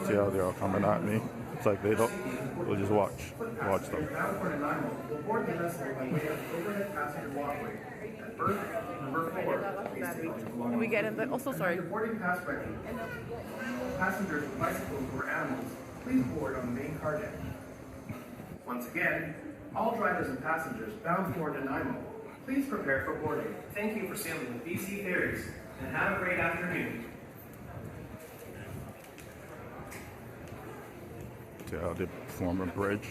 See how they're all coming at me? It's like they don't. We'll just watch them. Bound for Nanaimo will board the vessel by way of the overhead passenger walkway at berth number 4. Please take your belongings. We get in the. Oh, so sorry. Your boarding pass ready. Passengers with bicycles or animals, please board on the main car deck. Once again, all drivers and passengers bound for Nanaimo, please prepare for boarding. Thank you for sailing with BC Ferries, and have a great afternoon. See how they form a bridge.